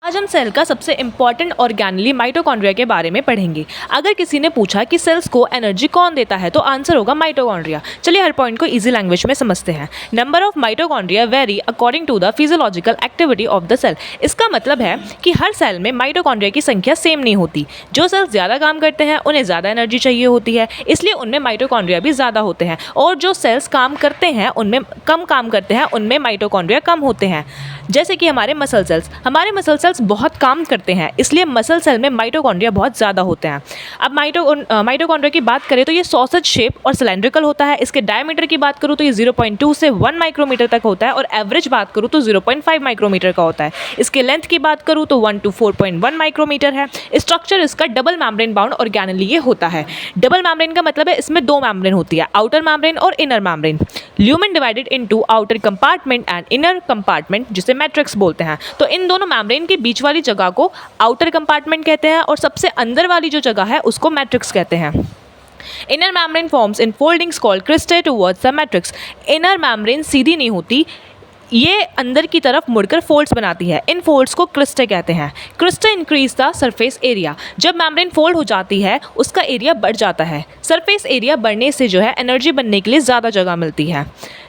आज हम सेल का सबसे इम्पॉर्टेंट ऑर्गेनेली माइटोकॉन्ड्रिया के बारे में पढ़ेंगे। अगर किसी ने पूछा कि सेल्स को एनर्जी कौन देता है तो आंसर होगा माइटोकॉन्ड्रिया। चलिए हर पॉइंट को इजी लैंग्वेज में समझते हैं। Number of mitochondria very according to the physiological activity of the cell. इसका मतलब है कि हर सेल में माइटोकॉन्ड्रिया की संख्या सेम नहीं होती। जो सेल्स ज़्यादा काम करते हैं उन्हें ज़्यादा एनर्जी चाहिए होती है, इसलिए उनमें माइटोकॉन्ड्रिया भी ज़्यादा होते हैं, और जो सेल्स काम करते हैं उनमें कम काम करते हैं उनमें माइटोकॉन्ड्रिया कम होते हैं। जैसे कि हमारे मसल सेल्स बहुत काम करते हैं, इसलिए मसल सेल में माइटोकॉन्ड्रिया बहुत ज़्यादा होते हैं। अब माइटोकॉन्ड्रिया की बात करें तो ये सॉसेज शेप और सिलेंड्रिकल होता है। इसके डायमीटर की बात करूँ तो ये 0.2 से 1 माइक्रोमीटर तक होता है, और एवरेज बात करूँ तो 0.5 माइक्रोमीटर का होता है। इसके लेंथ की बात करूँ तो 1 to 4.1 माइक्रोमीटर है। स्ट्रक्चर इसका डबल मेम्ब्रेन बाउंड ऑर्गेनेली ये होता है। डबल मेम्ब्रेन का मतलब है इसमें दो मेम्ब्रेन होती है, आउटर मेम्ब्रेन और inner membrane. Lumen divided into outer compartment and inner compartment, जिसे मैट्रिक्स बोलते हैं। तो इन दोनों मेम्ब्रेन के बीच वाली जगह को आउटर कंपार्टमेंट कहते हैं, और सबसे अंदर वाली जो जगह है उसको मैट्रिक्स कहते हैं। Inner membrane forms in foldings called cristae towards the matrix. Inner membrane सीधी नहीं होती, ये अंदर की तरफ मुड़कर फोल्ड्स बनाती है। इन फोल्ड्स को क्रिस्टे कहते हैं। Cristae increase the surface area. जब मेम्ब्रेन फोल्ड हो जाती है उसका एरिया बढ़ जाता है। सरफेस एरिया बढ़ने से जो है एनर्जी बनने के लिए ज़्यादा जगह मिलती है।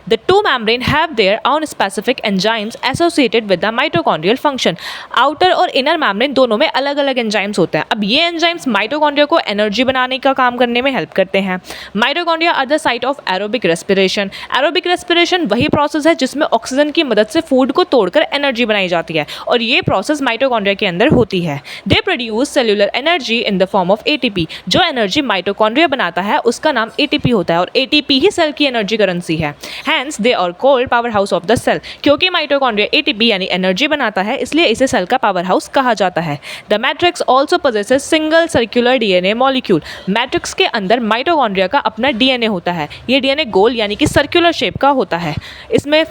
The two membrane have their own specific enzymes associated with the mitochondrial function. Outer और इनर मेम्ब्रेन दोनों में अलग अलग एंजाइम्स होते हैं। अब ये एंजाइम्स माइटोकॉन्ड्रिया को एनर्जी बनाने का काम करने में हेल्प करते हैं। Mitochondria are the site of aerobic respiration. Aerobic respiration वही प्रोसेस है जिसमें ऑक्सीजन की मदद से फूड को तोड़कर एनर्जी बनाई जाती है, और ये प्रोसेस माइटोकॉन्ड्रिया के अंदर होती है। They produce cellular energy in the form of ATP. जो एनर्जी माइटोकॉन्ड्रिया बनाता है उसका नाम एटीपी होता है, और एटीपी ही सेल की एनर्जी करेंसी है। Hence they are called power house of the cell. क्योंकि माइटोकॉन्ड्रिया एटीपी यानी एनर्जी बनाता है, इसलिए इसे सेल का पावर हाउस कहा जाता है। The matrix also possesses single circular DNA molecule. Matrix के अंदर माइटोकॉन्ड्रिया का अपना डीएनए होता है। ये डीएनए गोल यानी कि सर्कुलर शेप का होता है। इसमें a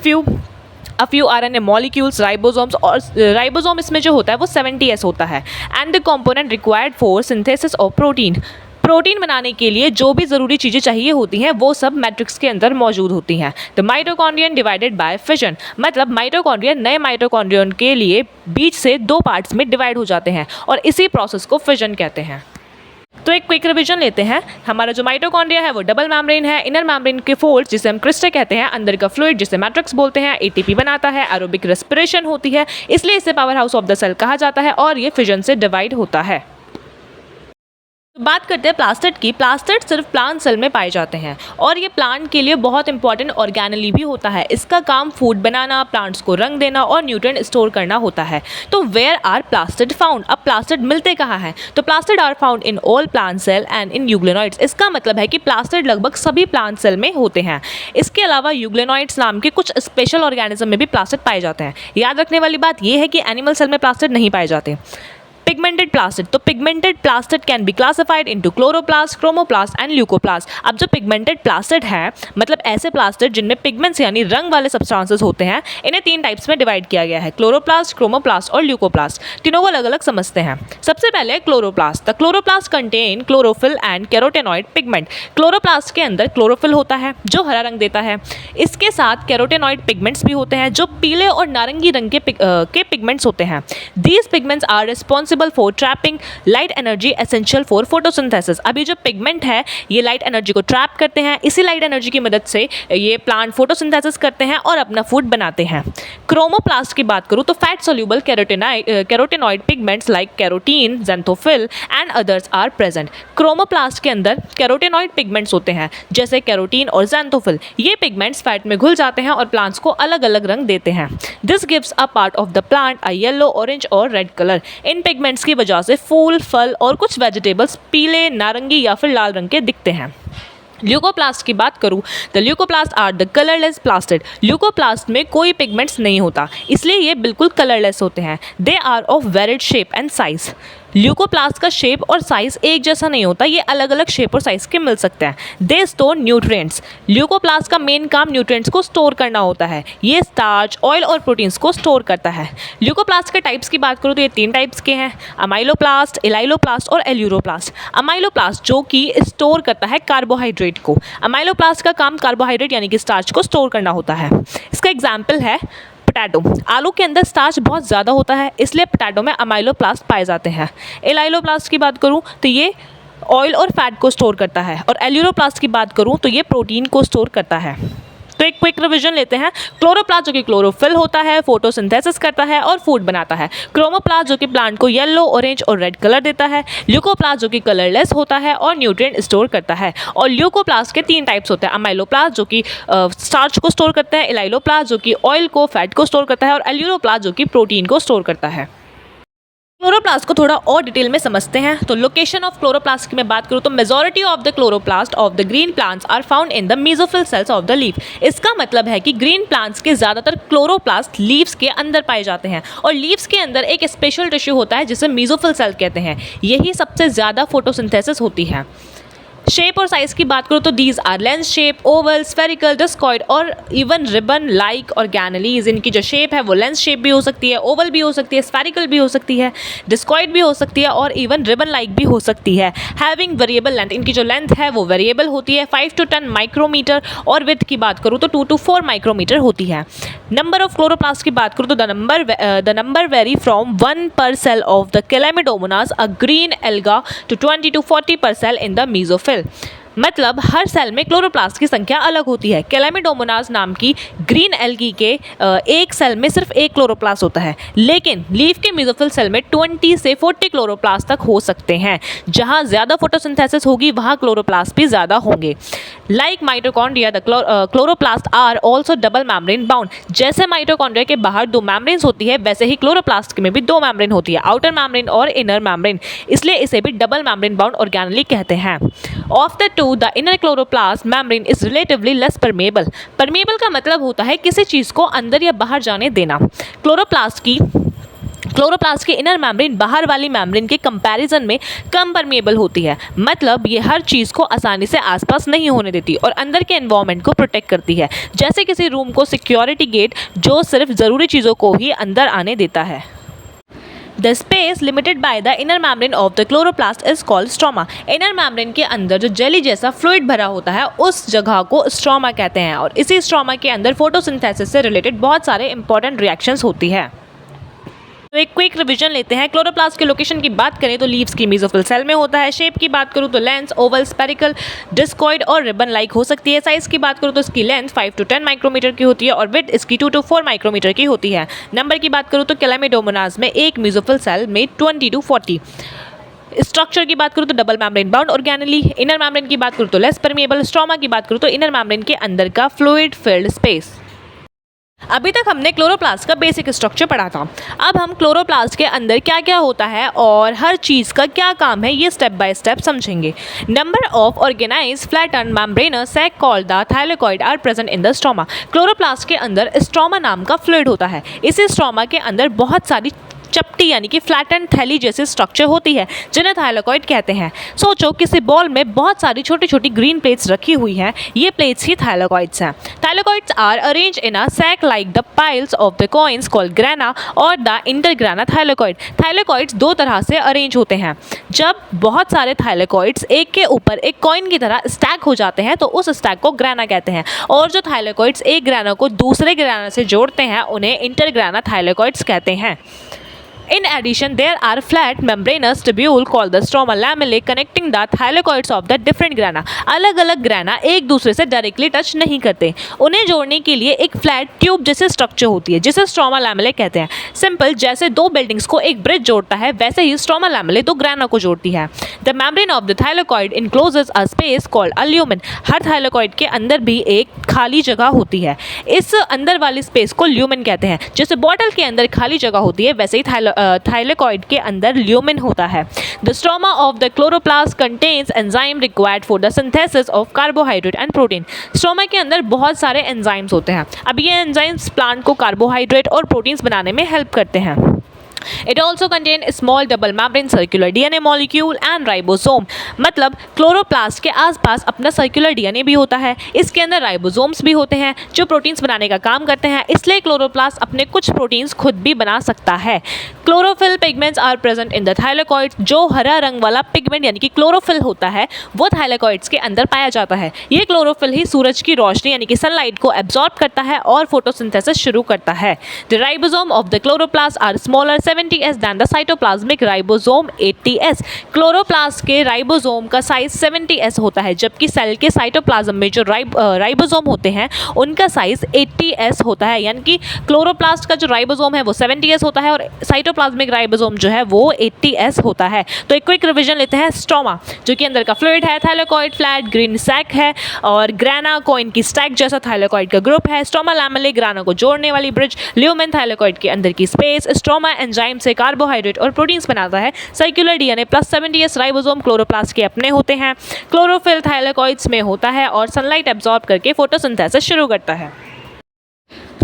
few RNA molecules, ribosomes, और राइबोसोम इसमें जो होता है वो 70S होता है। And the component required for synthesis of protein. Protein बनाने के लिए जो भी ज़रूरी चीज़ें चाहिए होती हैं वो सब मैट्रिक्स के अंदर मौजूद होती हैं। The mitochondrion divided by fission, मतलब माइटोकॉन्ड्रिया नए माइटोकॉन्ड्रियन के लिए बीच से दो पार्ट्स में डिवाइड हो जाते हैं, और इसी प्रोसेस को फिजन कहते हैं। तो एक क्विक रिवीजन लेते हैं। हमारा जो माइटोकॉन्ड्रिया है वो डबल मेम्ब्रेन है। इनर मेम्ब्रेन के फोल्ड्स जिसे हम क्रिस्टे कहते हैं, अंदर का फ्लूइड जिसे मैट्रिक्स बोलते हैं, एटीपी बनाता है, एरोबिक रेस्पिरेशन होती है, इसलिए इसे power house of the cell कहा जाता है, और ये फिजन से डिवाइड होता है। बात करते हैं प्लास्टिड की। प्लास्टिड सिर्फ प्लांट सेल में पाए जाते हैं, और ये प्लांट के लिए बहुत इंपॉर्टेंट ऑर्गेनेली भी होता है। इसका काम फूड बनाना, प्लांट्स को रंग देना और न्यूट्रिएंट स्टोर करना होता है। तो वेयर आर प्लास्टिड फाउंड? अब प्लास्टिड मिलते कहाँ हैं? तो plastid are found in all plant cell and in euglenoids. इसका मतलब है कि प्लास्टिड लगभग सभी प्लांट सेल में होते हैं। इसके अलावा यूग्लेनॉइड्स नाम के कुछ स्पेशल ऑर्गेनिज्म में भी प्लास्टिड पाए जाते हैं। याद रखने वाली बात यह है कि एनिमल सेल में प्लास्टिड नहीं पाए जाते। पिगमेंटेड प्लास्टिड, तो pigmented plastid can be classified into chloroplast, chromoplast and leucoplast. अब जो पिगमेंटेड प्लास्टिड है, मतलब ऐसे प्लास्टिड जिनमें पिगमेंट्स यानी रंग वाले सब्सटेंसेस होते हैं, इन्हें 3 टाइप्स में डिवाइड किया गया है, क्लोरोप्लास्ट, क्रोमोप्लास्ट और ल्यूकोप्लास्ट। तीनों को अलग अलग समझते हैं। सबसे पहले chloroplast. The chloroplast contain chlorophyll and carotenoid pigment. Chloroplast के अंदर क्लोरोफिल होता है जो हरा रंग देता है। इसके साथ कैरोटेनॉइड पिगमेंट्स भी होते हैं जो पीले और नारंगी रंग के पिगमेंट्स होते हैं। These pigments are responsible for trapping light energy essential for photosynthesis. अभी जो पिगमेंट है ये लाइट एनर्जी को ट्रैप करते हैं। इसी लाइट एनर्जी की मदद से ये प्लांट फोटोसिंथेसिस करते हैं और अपना फूड बनाते हैं। क्रोमोप्लास्ट की बात करूँ तो fat soluble carotenoid pigments like carotene, xanthophyll and others are present. Chromoplast के अंदर कैरोटेनॉइड पिगमेंट्स होते हैं जैसे कैरोटीन और ज़ैंथोफिल। ये पिगमेंट्स फैट में घुल जाते हैं और प्लांट्स को अलग अलग रंग देते हैं। This gives a part of the plant a yellow, orange और रेड कलर। इन पिगमेंट्स की वजह से फूल, फल और कुछ वेजिटेबल्स पीले, नारंगी या फिर लाल रंग के दिखते हैं। ल्यूकोप्लास्ट की बात करूँ तो leucoplast are the colourless plastid. Leucoplast में कोई पिगमेंट्स नहीं होता, इसलिए ये बिल्कुल कलरलेस होते हैं। They are of varied shape and size. Leucoplast का शेप और साइज एक जैसा नहीं होता, ये अलग अलग शेप और साइज के मिल सकते हैं। They store nutrients. ल्यूकोप्लास्ट का मेन काम न्यूट्रिएंट्स को स्टोर करना होता है। ये स्टार्च, ऑयल और प्रोटीन्स को स्टोर करता है। ल्यूकोप्लास्ट के टाइप्स की बात करूँ तो ये 3 टाइप्स के हैं, अमाइलोप्लास्ट, इलाइलोप्लास्ट और एल्यूरोप्लास्ट। अमाइलोप्लास्ट जो कि स्टोर करता है कार्बोहाइड्रेट को। अमाइलोप्लास्ट का काम कार्बोहाइड्रेट यानी कि स्टार्च को स्टोर करना होता है। इसका एग्जाम्पल है पोटैटो, आलू के अंदर स्टार्च बहुत ज़्यादा होता है, इसलिए पोटैटो में अमाइलोप्लास्ट पाए जाते हैं। एलाइलोप्लास्ट की बात करूँ तो ये ऑयल और फैट को स्टोर करता है, और एल्यूरोप्लास्ट की बात करूँ तो ये प्रोटीन को स्टोर करता है। तो एक क्विक रिवीजन लेते हैं। क्लोरोप्लास्ट जो कि क्लोरोफिल होता है, फोटोसिंथेसिस करता है और फूड बनाता है। क्रोमोप्लास्ट जो कि प्लांट को येलो, ऑरेंज और रेड कलर देता है। ल्यूकोप्लास्ट जो कि कलरलेस होता है और न्यूट्रिएंट स्टोर करता है। और ल्यूकोप्लास्ट के 3 टाइप्स होते हैं। अमाइलोप्लास्ट जो कि स्टार्च को स्टोर करता है, एलाइलोप्लास्ट जो कि ऑयल को, फैट को स्टोर करता है, और एल्यूरोप्लास्ट जो कि प्रोटीन को स्टोर करता है। क्लोरोप्लास्ट को थोड़ा और डिटेल में समझते हैं। तो लोकेशन ऑफ क्लोरोप्लास्ट की मैं बात करूँ तो majority of the chloroplast of the green plants are found in the mesophyll cells of the leaf. इसका मतलब है कि ग्रीन प्लांट्स के ज़्यादातर क्लोरोप्लास्ट लीव्स के अंदर पाए जाते हैं, और लीव्स के अंदर एक स्पेशल टिश्यू होता है जिसे मेसोफिल सेल कहते हैं। यही सबसे ज़्यादा फोटोसिंथेसिस होती है। शेप और साइज की बात करूँ तो these are lens shape, oval, spherical, discoid और इवन रिबन लाइक ऑर्गेनेलीज। इनकी जो शेप है वो लेंस शेप भी हो सकती है, ओवल भी हो सकती है, स्फेरिकल भी हो सकती है, डिस्कॉइड भी हो सकती है और इवन रिबन लाइक भी हो सकती है। हैविंग वेरिएबल लेंथ, इनकी जो लेंथ है वो वेरिएबल होती है, 5 to 10 माइक्रोमीटर, और विथ की बात करूँ तो 2 to 4 माइक्रोमीटर होती है। नंबर ऑफ क्लोरोप्लास्ट की बात करूँ तो the number very from 1 per cell of the Chlamydomonas, a green alga, to 20 to 40 per cell in the mesophyll। मतलब हर सेल में क्लोरोप्लास्ट की संख्या अलग होती है। कैलामिडोमोनास नाम की ग्रीन एल्गी के एक सेल में सिर्फ एक क्लोरोप्लास्ट होता है, लेकिन लीफ के मेसोफिल सेल में 20 से 40 क्लोरोप्लास्ट तक हो सकते हैं। जहाँ ज़्यादा फोटोसिंथेसिस होगी वहाँ क्लोरोप्लास्ट भी ज़्यादा होंगे। Like mitochondria the chloroplast are also double membrane bound. जैसे माइटोकॉन्ड्रिया के बाहर 2 मैम्ब्रेन्स होती है, वैसे ही क्लोरोप्लास्ट में भी 2 मैम्ब्रेन होती है, आउटर मैम्ब्रेन और इनर मैम्ब्रेन, इसलिए इसे भी डबल मैम्ब्रेन बाउंड ऑर्गेनेली कहते हैं। Of the the inner chloroplast membrane is relatively less permeable। permeable का मतलब होता है किसी चीज़ को अंदर या बाहर जाने देना। क्लोरोप्लास्ट की इनर मैम्ब्रेन बाहर वाली मैम्ब्रेन के कंपैरिजन में कम परमेबल होती है। मतलब ये हर चीज़ को आसानी से आसपास नहीं होने देती और अंदर के एनवायरनमेंट को प्रोटेक्ट करती है, जैसे किसी रूम को सिक्योरिटी गेट जो सिर्फ ज़रूरी चीज़ों को ही अंदर आने देता है। The space limited by the inner membrane of the chloroplast is called stroma। inner membrane के अंदर जो जेली जैसा फ्लूइड भरा होता है उस जगह को स्ट्रोमा कहते हैं, और इसी स्ट्रोमा के अंदर फोटोसिंथेसिस से रिलेटेड बहुत सारे इंपॉर्टेंट रिएक्शंस होती है। तो एक क्विक रिवीजन लेते हैं। क्लोरोप्लास्ट के लोकेशन की बात करें तो लीव्स की मेसोफिल सेल में होता है। शेप की बात करूँ तो लेंस, ओवल, स्पेरिकल, डिस्कॉइड और रिबन लाइक हो सकती है। साइज की बात करूँ तो इसकी लेंथ 5 to 10 माइक्रोमीटर की होती है और विड्थ इसकी 2 to 4 माइक्रोमीटर की होती है। नंबर की बात करूँ तो कैलामिडोमोनास में एक मेसोफिल सेल में 20 to 40। स्ट्रक्चर की बात करूँ तो double membrane bound organelle. Inner membrane की बात करूँ तो लेस परमेबल। स्ट्रोमा की बात करूँ तो इनर मैम्ब्रेन के अंदर का फ्लूइड फिल्ड स्पेस। अभी तक हमने क्लोरोप्लास्ट का बेसिक स्ट्रक्चर पढ़ा था। अब हम क्लोरोप्लास्ट के अंदर क्या क्या होता है और हर चीज़ का क्या काम है ये स्टेप बाय स्टेप समझेंगे। Number of organized flatten membranous sac called the thylakoid are present in the stroma. Chloroplast के अंदर स्ट्रोमा नाम का फ्लूइड होता है। इसी स्ट्रोमा के अंदर बहुत सारी चपटी यानी कि फ्लैटन थैली जैसी स्ट्रक्चर होती है जिन्हें थाइलेकॉइड कहते हैं। सोचो किसी बॉल में बहुत सारी छोटी छोटी ग्रीन प्लेट्स रखी हुई हैं, ये प्लेट्स ही थाइलेकॉइड्स हैं। Thylakoids are arrange in a sac like the piles of the coins called grana और द इंटरग्राना थाइलेकॉइड। थाइलेकॉइड्स 2 तरह से अरेंज होते हैं। जब बहुत सारे थाइलेकॉइड्स एक के ऊपर एक कॉइन की तरह स्टैक हो जाते हैं तो उस स्टैक को ग्रेना कहते हैं, और जो थाइलेकॉइड्स एक ग्रेना को दूसरे ग्रेना से जोड़ते हैं उन्हें इंटरग्राना थाइलेकॉइड्स कहते हैं। In addition, there are flat membranous tubule called the stroma lamellae connecting the thylakoids of the different grana। अलग अलग ग्राना एक दूसरे से डायरेक्टली टच नहीं करते, उन्हें जोड़ने के लिए एक फ्लैट ट्यूब जैसे स्ट्रक्चर होती है जिसे स्ट्रोमा लैमेले कहते हैं। सिंपल, जैसे 2 बिल्डिंग्स को एक ब्रिज जोड़ता है वैसे ही स्ट्रोमा लैमेले 2 ग्राना को जोड़ती है। The membrane of the thylakoid encloses a space called a lumen. हर थाइलेकॉइड के अंदर भी एक खाली जगह होती है, इस अंदर वाली स्पेस को ल्यूमेन कहते हैं। जैसे बॉटल के अंदर खाली जगह होती है वैसे ही थाइलेकॉइड के अंदर ल्यूमेन होता है। The stroma of the chloroplast contains enzyme required for the synthesis of carbohydrate and protein. Stroma के अंदर बहुत सारे एंजाइम्स होते हैं। अब ये एंजाइम्स प्लांट को कार्बोहाइड्रेट और प्रोटीन्स बनाने में हेल्प करते हैं। It also contain small double membrane circular DNA molecule and ribosome. मतलब क्लोरोप्लास्ट के आसपास अपना सर्कुलर डीएनए भी होता है, इसके अंदर राइबोसोम्स भी होते हैं जो प्रोटीन्स बनाने का काम करते हैं, इसलिए क्लोरोप्लास्ट अपने कुछ प्रोटीन्स खुद भी बना सकता है। Chlorophyll pigments are present in the thylakoids. जो हरा रंग वाला पिगमेंट यानी कि क्लोरोफिल होता है वो थाइलेकॉइड्स के अंदर पाया जाता है। ये क्लोरोफिल ही सूरज की रोशनी यानी कि सनलाइट को एब्जॉर्ब करता है और फोटोसिंथेसिस शुरू करता है। The ribosome of the chloroplast are smaller 70s than the cytoplasmic ribosome 80s। Chloroplast के राइबोसोम का साइज 70s होता है, जबकि सेल के साइटोप्लाज्म में जो राइबोसोम होते हैं उनका साइज 80s होता है। यानी कि क्लोरोप्लास्ट का जो राइबोसोम है वो 70s होता है और साइटोप्लाज्मिक राइबोसोम जो है वो 80s होता है। तो एक क्विक रिवीजन लेते हैं। स्ट्रोमा जो कि अंदर का फ्लूइड है, थाइलेकॉइड फ्लैट ग्रीन सैक है और ग्राना कॉइन की स्टैक जैसा थाइलेकॉइड का ग्रुप है। स्ट्रोमा लैमेले ग्राना को जोड़ने वाली ब्रिज, ल्यूमेन थाइलेकॉइड के अंदर की स्पेस। स्ट्रोमा एंजाइम से कार्बोहाइड्रेट और प्रोटीन्स बनाता है। Circular DNA plus 70s ribosome chloroplast के अपने होते हैं। क्लोरोफिल थाइलेकॉइड्स में होता है और सनलाइट एब्जॉर्ब करके फोटोसिंथेसिस शुरू करता है।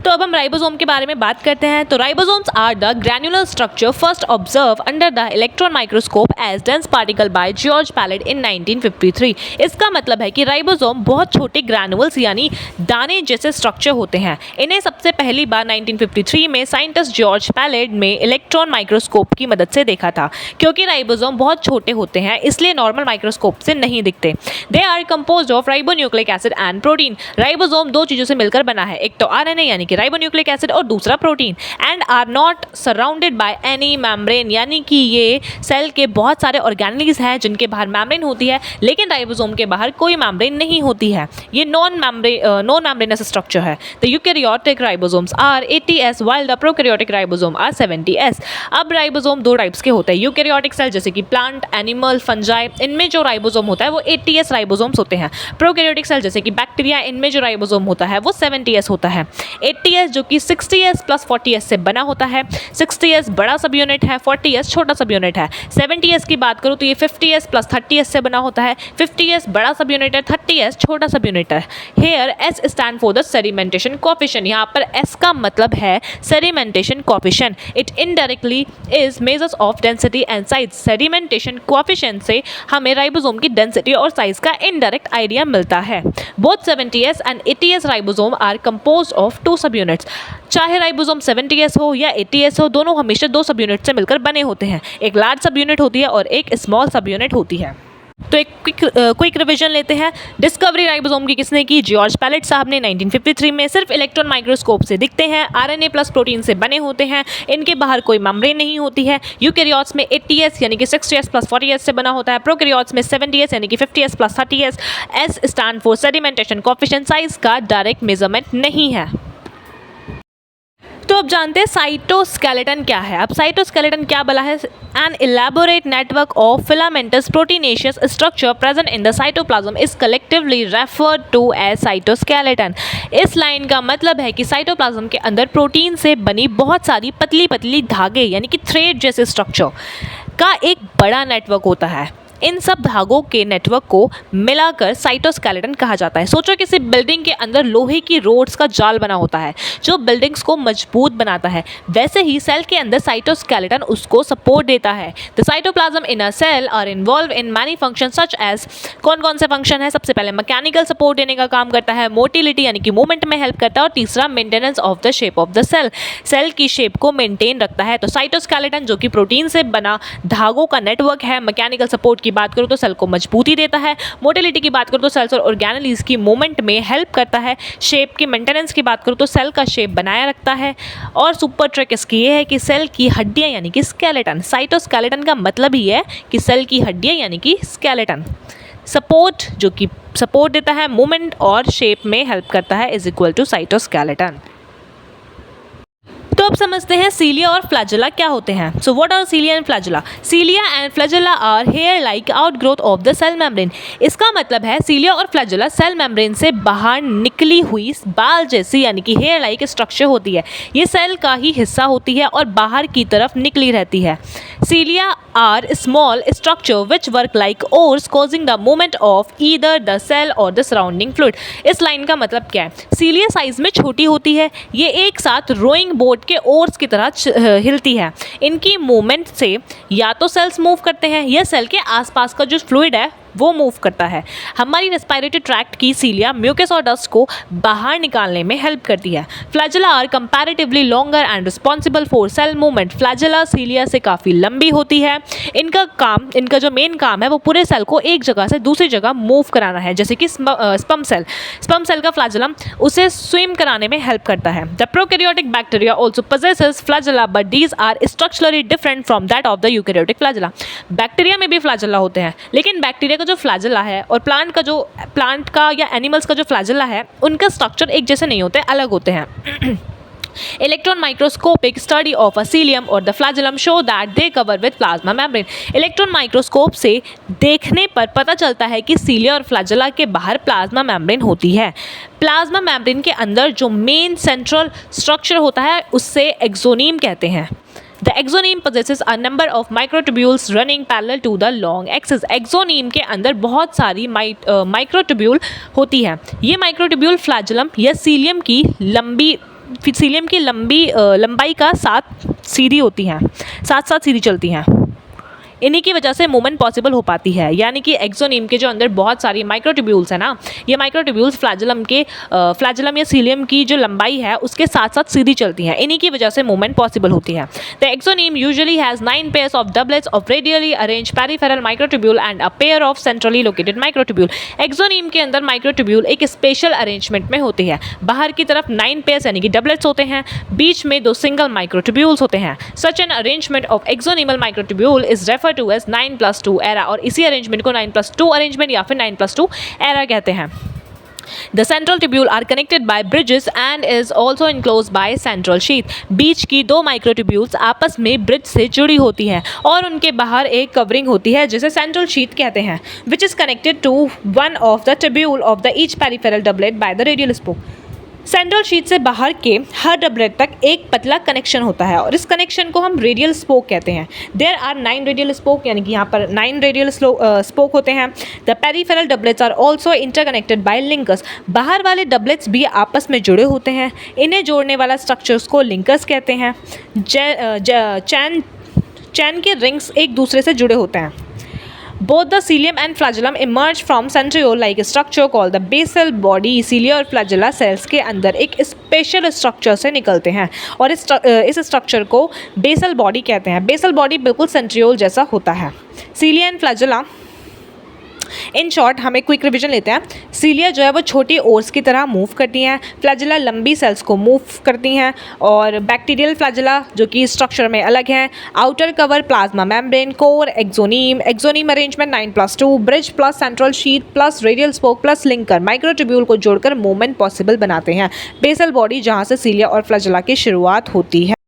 तो अब हम राइबोसोम के बारे में बात करते हैं। तो ribosomes are the granular structure first observe under the electron microscope as dense particle by George Palade in 1953। इसका मतलब है कि राइबोसोम बहुत छोटे ग्रैन्युल्स यानी दाने जैसे स्ट्रक्चर होते हैं। इन्हें सबसे पहली बार 1953 में साइंटिस्ट जॉर्ज पैलेट में इलेक्ट्रॉन माइक्रोस्कोप की मदद से देखा था। क्योंकि राइबोसोम बहुत छोटे होते हैं इसलिए नॉर्मल माइक्रोस्कोप से नहीं दिखते। They are composed of ribonucleic acid and protein. Ribosome दो चीज़ों से मिलकर बना है, एक तो आरएनए यानी कि राइबोन्यूक्लिक एसिड और दूसरा protein. And are not surrounded by any membrane, यानी कि ये सेल के बहुत सारे ऑर्गेनेल्स हैं जिनके बाहर मेम्ब्रेन होती है, लेकिन राइबोसोम के बाहर कोई मेम्ब्रेन नहीं होती है। ये नॉन मेम्ब्रेनस स्ट्रक्चर है। The eukaryotic ribosomes are 80s while the prokaryotic ribosome are 70s। अब राइबोसोम दो टाइप्स के होते हैं। यूकैरियोटिक सेल जैसे कि प्लांट, एनिमल, फंजाई, इनमें जो राइबोसोम होता है वो 80s राइबोसोम्स होते हैं। प्रोकैरियोटिक सेल जैसे कि बैक्टीरिया, इनमें जो राइबोसोम होता है वो 70s होता है। 80s जो कि 60s प्लस 40s से बना होता है। 60s बड़ा सब यूनिट है, 40s छोटा सब यूनिट है। 70s की बात करूँ तो ये 50s प्लस 30s से बना होता है। 50s बड़ा सब यूनिट है, 30s छोटा सब यूनिट है। Here S stand for the sedimentation coefficient. यहाँ पर S का मतलब है sedimentation coefficient. It indirectly is measures of density and size. Sedimentation coefficient से हमें राइबोसोम की डेंसिटी और साइज का इनडायरेक्ट आइडिया मिलता है। Both 70s and 80s ribosome are composed of two subunits. चाहे राइबोसोम 70s हो या 80s हो, दोनों हमेशा दो सब यूनिट से मिलकर बने होते हैं। एक लार्ज सब यूनिट होती है और एक स्मॉल सब यूनिट होती है। तो एक क्विक रिवीजन लेते हैं। डिस्कवरी राइबोसोम की किसने की? जॉर्ज पैलेट साहब ने 1953 में। सिर्फ इलेक्ट्रॉन माइक्रोस्कोप से दिखते हैं, आरएनए प्लस प्रोटीन से बने होते हैं, इनके बाहर कोई मेम्ब्रेन नहीं होती है। यूकैरियोट्स में 80s यानी कि 60s प्लस 40s से बना होता है। प्रोकैरियोट्स में 70s यानी कि 50s plus 30s। S stand for sedimentation coefficient. Size का डायरेक्ट मेजरमेंट नहीं है। तो अब जानते हैं साइटोस्केलेटन क्या है। अब साइटोस्केलेटन क्या बोला है? An elaborate network of filamentous proteinaceous structure present in the cytoplasm is collectively referred to as cytoskeleton. इस लाइन का मतलब है कि साइटोप्लाज्म के अंदर प्रोटीन से बनी बहुत सारी पतली पतली धागे यानी कि थ्रेड जैसे स्ट्रक्चर का एक बड़ा नेटवर्क होता है। इन सब धागों के नेटवर्क को मिलाकर साइटोस्केलेटन कहा जाता है। सोचो किसी बिल्डिंग के अंदर लोहे की रोड्स का जाल बना होता है जो बिल्डिंग्स को मजबूत बनाता है, वैसे ही सेल के अंदर साइटोस्केलेटन उसको सपोर्ट देता है। The cytoplasm in a cell are involve in many function such as. कौन कौन से फंक्शन है? सबसे पहले मैकेनिकल सपोर्ट देने का काम करता है, मोटिलिटी यानी कि मूवमेंट में हेल्प करता है, और तीसरा maintenance of the shape of the cell, cell की शेप को मेंटेन रखता है। तो साइटोस्केलेटन जो कि प्रोटीन से बना धागों का नेटवर्क है, मैकेनिकल सपोर्ट की बात करूं तो सेल को मजबूती देता है, मोटिलिटी की बात करूं तो सेल्स और ऑर्गेनेल्स की मूवमेंट में हेल्प करता है, शेप की मेंटेनेंस की बात करूं तो सेल का शेप बनाए रखता है, और सुपर ट्रिक इसकी ये है कि सेल की हड्डियां यानी कि स्केलेटन। साइटोस्केलेटन का मतलब ही है कि सेल की हड्डियां यानी कि स्केलेटन। सपोर्ट जो कि सपोर्ट देता है, मूवमेंट और शेप में हेल्प करता है, इज इक्वल टू साइटोस्केलेटन। तो अब समझते हैं सीलिया और फ्लैजेला क्या होते हैं। So what are cilia and flagella? Cilia and flagella are hair like outgrowth of the cell membrane. इसका मतलब है सीलिया और फ्लैजेला सेल मेम्ब्रेन से बाहर निकली हुई बाल जैसी यानी कि हेयर लाइक स्ट्रक्चर होती है। ये सेल का ही हिस्सा होती है और बाहर की तरफ निकली रहती है। Cilia are small structure which work like oars causing the movement of either the cell or the surrounding fluid. इस लाइन का मतलब क्या है? सीलिया साइज में छोटी होती है, ये एक साथ रोइंग बोट के ओर्स की तरह हिलती है। इनकी मूवमेंट से या तो सेल्स मूव करते हैं या सेल के आसपास का जो फ्लूइड है वो मूव करता है। हमारी रेस्पिरेटरी ट्रैक्ट की सीलिया म्यूकस और डस्ट को बाहर निकालने में हेल्प करती है। Flagella are comparatively longer and responsible for cell movement. Flagella cilia से काफ़ी लंबी होती है। इनका जो मेन काम है वो पूरे सेल को एक जगह से दूसरी जगह मूव कराना है, जैसे कि स्पर्म सेल का फ्लैजेलम उसे स्विम कराने में हेल्प करता है। The prokaryotic bacteria also possesses flagella but these are structurally different from that of the eukaryotic flagella. Bacteria में भी फ्लैजेला होते हैं, लेकिन बैक्टीरिया का जो फ्लैजेला है और प्लांट का या एनिमल्स का जो फ्लैजेला है उनका स्ट्रक्चर एक जैसे नहीं होते, अलग होते हैं। Electron microscopic study of a cilium or the flagellum show that they cover with plasma membrane. Electron microscope से देखने पर पता चलता है कि सीलिया और फ्लैजेला के बाहर प्लाज्मा मेम्ब्रेन होती है। प्लाज्मा मेम्ब्रेन के अंदर जो मेन सेंट्रल स्ट्रक्चर होता है उससे एक्सोनीम कहते हैं। The exoneme possesses a number of microtubules running parallel to the long axis. Exoneme के अंदर बहुत सारी माइक्रोट्यूब्यूल होती है। ये माइक्रोट्यूब्यूल फ्लैजेलम या सीलियम की लंबाई का साथ सीधी चलती हैं। इन्हीं की वजह से मूवमेंट पॉसिबल हो पाती है। यानी कि एक्सोनीम के जो अंदर बहुत सारी माइक्रोट्यूब्यूल्स है ना, ये माइक्रोट्यूब्यूल्स फ्लैजेलम या सीलियम की जो लंबाई है उसके साथ साथ सीधी चलती हैं। इन्हीं की वजह से मूवमेंट पॉसिबल होती है। The axoneme usually has 9 pairs of doublets of radially arrange peripheral microtubule and a pair of centrally located microtubule. Axoneme के अंदर माइक्रोट्यूब्यूल एक स्पेशल अरेंजमेंट में होती है। बाहर की तरफ 9 पेयर्स यानी कि डबलेट्स होते हैं, बीच में 2 सिंगल माइक्रोट्यूब्यूल्स होते हैं। Such an arrangement of axonemal microtubule is refer to as 9+2 array, और इसी अरेंजमेंट को 9+2 अरेंजमेंट या फिर 9+2 एरा कहते हैं। The central tubule are connected by bridges and is also enclosed by central sheath. बीच की 2 माइक्रोट्यूब्यूल्स आपस में ब्रिज से जुड़ी होती हैं और उनके बाहर एक कवरिंग होती है जिसे सेंट्रल शीथ कहते हैं, which is connected to one of the tubule of the each peripheral doublet by the radial spoke. Central sheet से बाहर के हर डबलेट तक एक पतला कनेक्शन होता है और इस कनेक्शन को हम रेडियल स्पोक कहते हैं। देयर आर 9 रेडियल स्पोक, यानी कि यहाँ पर 9 रेडियल स्पोक होते हैं। The peripheral doublets are also interconnected by linkers. बाहर वाले डबलेट्स भी आपस में जुड़े होते हैं। इन्हें जोड़ने वाला स्ट्रक्चर्स को लिंकर्स कहते हैं। चैन के रिंग्स एक दूसरे से जुड़े होते हैं। Both the cilium and flagellum emerge from centriole-like structure called the basal body. cilia और flagella cells के अंदर एक स्पेशल स्ट्रक्चर से निकलते हैं और इस स्ट्रक्चर को बेसल बॉडी कहते हैं। बेसल बॉडी बिल्कुल सेंट्रियोल जैसा होता है। सीलिया एंड फ्लैजेला, इन शॉर्ट हम एक क्विक रिविजन लेते हैं। सीलिया जो है वो छोटी ओर्स की तरह मूव करती हैं, फ्लैजेला लंबी सेल्स को मूव करती हैं, और बैक्टीरियल फ्लैजेला जो कि स्ट्रक्चर में अलग हैं। Outer cover plasma membrane, core axoneme arrangement 9+2, bridge plus central sheet plus radial spoke plus linker microtubule को जोड़कर मूवमेंट पॉसिबल बनाते हैं। बेसल बॉडी जहाँ से सीलिया और फ्लैजेला की शुरुआत होती है।